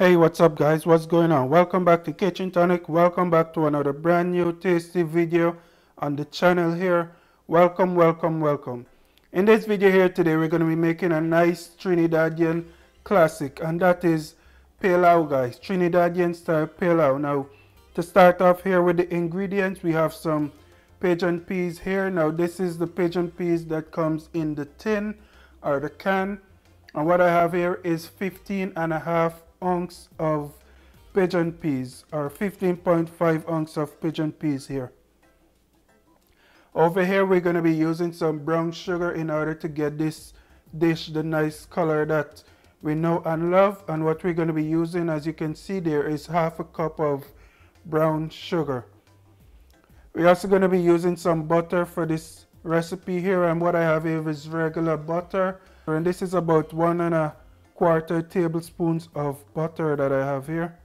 Hey, what's up guys? What's going on? Welcome back to Kitchen Tonic. Welcome back to another brand new tasty video on the channel here. Welcome. In this video here today, we're going to be making a nice Trinidadian classic, and that is Pelau, guys. Trinidadian style Pelau. Now, to start off here with the ingredients, we have some pigeon peas here. Now, this is the pigeon peas that comes in the tin or the can. And what I have here is 15.5 ounces of pigeon peas, or 15.5 ounces of pigeon peas here. Over here we're going to be using some brown sugar in order to get this dish the nice color that we know and love. And what we're going to be using, as you can see there, is half a cup of brown sugar. We're also going to be using some butter for this recipe here, and what I have here is regular butter, and this is about 1.25 tablespoons of butter that I have here.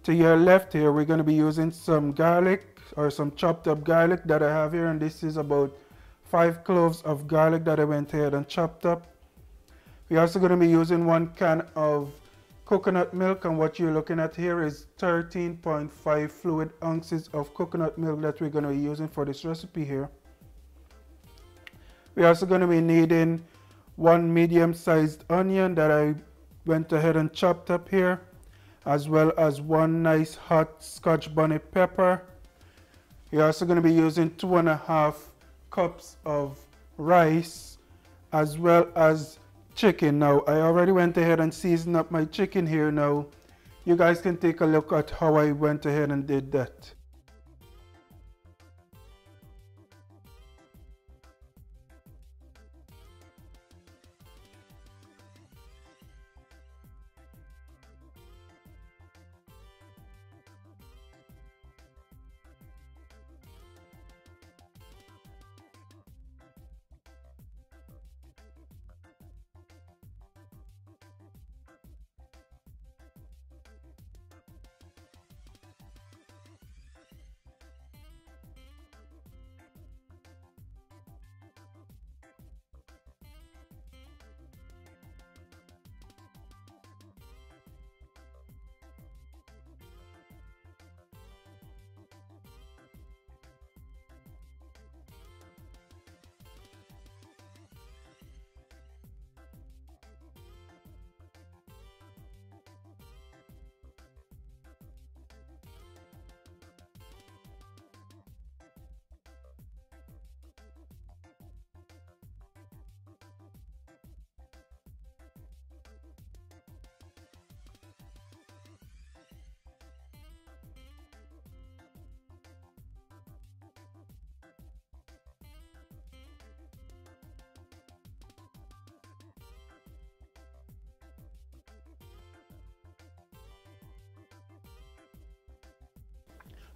To your left here, we're going to be using some garlic, or some chopped up garlic that I have here, and this is about 5 cloves of garlic that I went ahead and chopped up. We're also going to be using 1 can of coconut milk, and what you're looking at here is 13.5 fluid ounces of coconut milk that we're going to be using for this recipe here. We're also going to be needing 1 medium-sized onion that I went ahead and chopped up here, as well as 1 nice hot Scotch bonnet pepper. We're also going to be using 2.5 cups of rice, as well as chicken. Now, I already went ahead and seasoned up my chicken here. Now, you guys can take a look at how I went ahead and did that.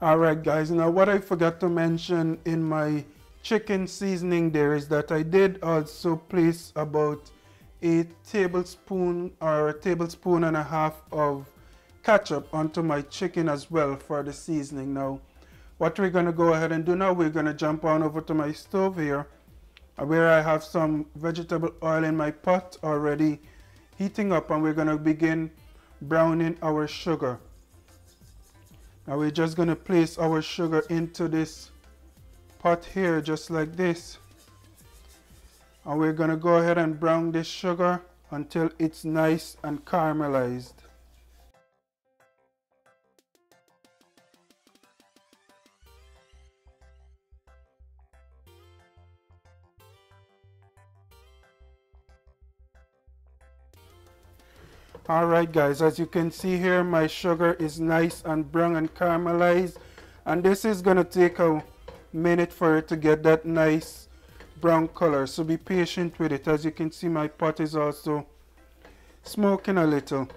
Alright guys, now what I forgot to mention in my chicken seasoning there is that I did also place about a tablespoon or a tablespoon and a half of ketchup onto my chicken as well for the seasoning. Now what we're going to go ahead and do now, we're going to jump on over to my stove here, where I have some vegetable oil in my pot already heating up, and we're going to begin browning our sugar. Now we're just going to place our sugar into this pot here, just like this. And we're going to go ahead and brown this sugar until it's nice and caramelized. Alright guys, as you can see here, my sugar is nice and brown and caramelized, and this is going to take a minute for it to get that nice brown color, so be patient with it. As you can see, my pot is also smoking a little.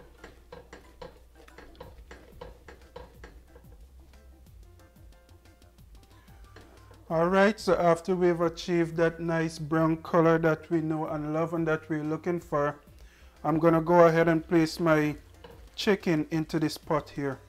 Alright, so after we've achieved that nice brown color that we know and love and that we're looking for, I'm going to go ahead and place my chicken into this pot here.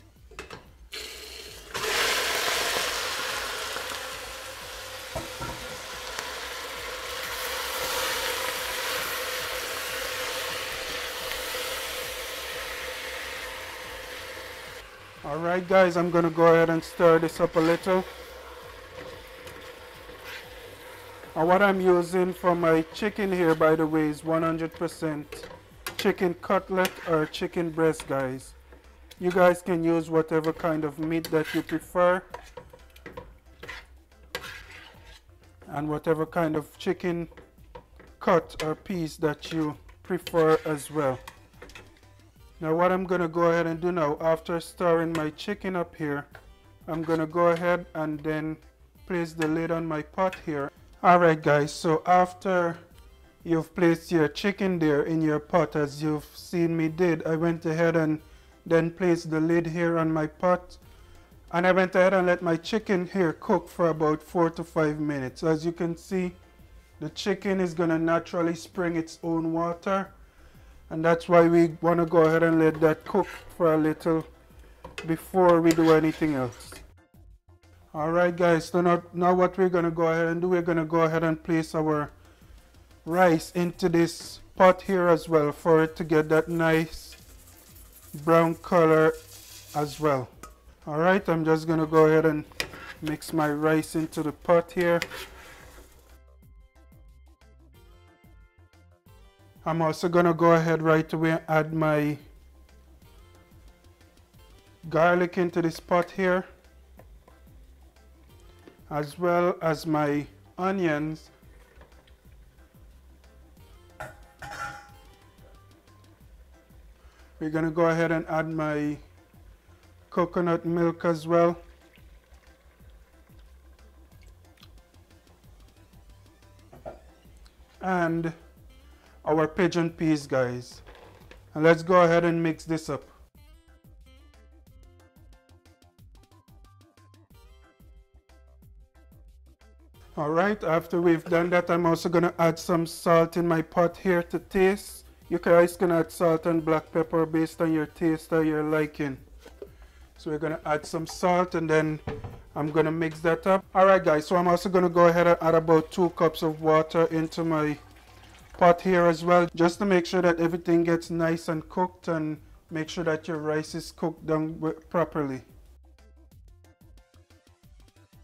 Alright guys, I'm gonna go ahead and stir this up a little. And what I'm using for my chicken here, by the way, is 100% chicken cutlet or chicken breast, guys. You guys can use whatever kind of meat that you prefer and whatever kind of chicken cut or piece that you prefer as well. Now what I'm gonna go ahead and do now, after stirring my chicken up here, I'm gonna go ahead and then place the lid on my pot here. Alright guys, so after you've placed your chicken there in your pot, as you've seen me did, I went ahead and then placed the lid here on my pot, and I went ahead and let my chicken here cook for about 4 to 5 minutes. As you can see, the chicken is gonna naturally spring its own water, and that's why we want to go ahead and let that cook for a little before we do anything else. Alright guys, so now what we're going to go ahead and do, we're going to go ahead and place our rice into this pot here as well, for it to get that nice brown color as well. Alright, I'm just going to go ahead and mix my rice into the pot here. I'm also going to go ahead right away and add my garlic into this pot here, as well as my onions. We're going to go ahead and add my coconut milk as well. And our pigeon peas, guys. And let's go ahead and mix this up. Alright, after we've done that, I'm also going to add some salt in my pot here to taste. You guys can add salt and black pepper based on your taste or your liking. So we're going to add some salt, and then I'm going to mix that up. Alright guys, so I'm also going to go ahead and add about 2 cups of water into my pot here as well, just to make sure that everything gets nice and cooked, and make sure that your rice is cooked down properly.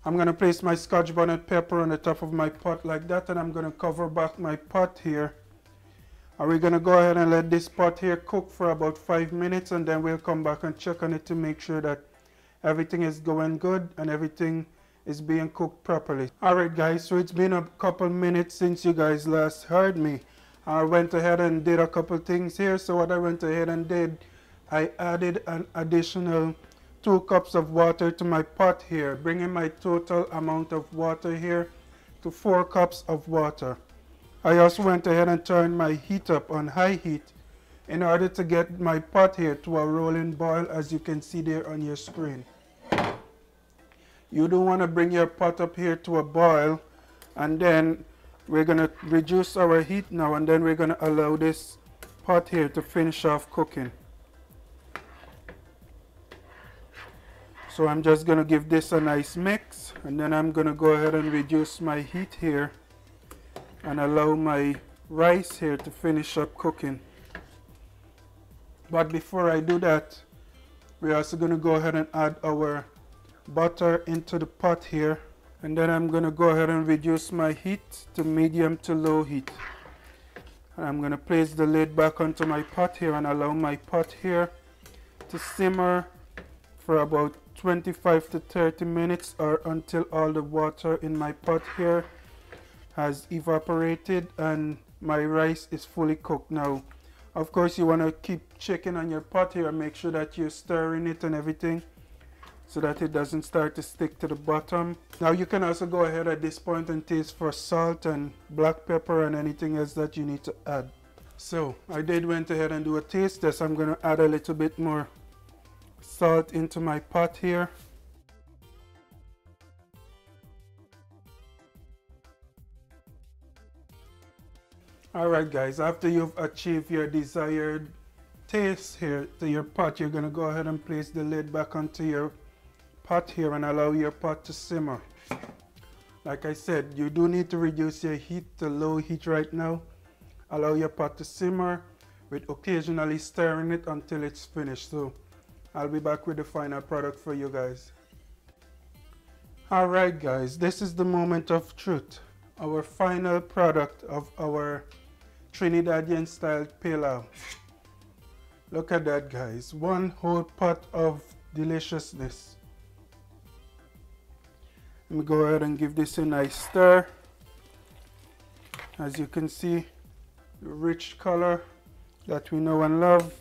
I'm going to place my Scotch bonnet pepper on the top of my pot like that, and I'm going to cover back my pot here. And we're going to go ahead and let this pot here cook for about 5 minutes, and then we'll come back and check on it to make sure that everything is going good and everything is being cooked properly. Alright guys, so it's been a couple minutes since you guys last heard me. I went ahead and did a couple things here. So what I went ahead and did, I added an additional 2 cups of water to my pot here, bringing my total amount of water here to 4 cups of water. I also went ahead and turned my heat up on high heat in order to get my pot here to a rolling boil, as you can see there on your screen. You don't want to bring your pot up here to a boil, and then we're going to reduce our heat now, and then we're going to allow this pot here to finish off cooking. So I'm just going to give this a nice mix, and then I'm going to go ahead and reduce my heat here and allow my rice here to finish up cooking. But before I do that, we're also going to go ahead and add our butter into the pot here, and then I'm going to go ahead and reduce my heat to medium to low heat. And I'm going to place the lid back onto my pot here and allow my pot here to simmer for about 25 to 30 minutes, or until all the water in my pot here has evaporated and my rice is fully cooked. Now of course you want to keep checking on your pot here and make sure that you're stirring it and everything, so that it doesn't start to stick to the bottom. Now you can also go ahead at this point and taste for salt and black pepper and anything else that you need to add. So I went ahead and do a taste test. I'm going to add a little bit more salt into my pot here. Alright guys, after you've achieved your desired taste here to your pot, you're going to go ahead and place the lid back onto your pot here and allow your pot to simmer. Like I said, you do need to reduce your heat to low heat right now. Allow your pot to simmer with occasionally stirring it until it's finished. So I'll be back with the final product for you guys. Alright guys, this is the moment of truth. Our final product of our Trinidadian style Pelau. Look at that guys, one whole pot of deliciousness. Let me go ahead and give this a nice stir. As you can see, the rich color that we know and love.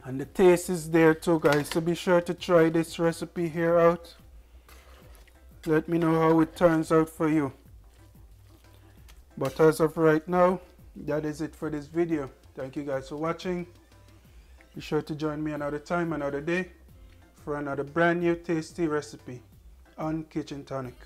And the taste is there too guys, so be sure to try this recipe here out. Let me know how it turns out for you. But as of right now, that is it for this video. Thank you guys for watching. Be sure to join me another time, another day, for another brand new tasty recipe on Kitchen Tonic.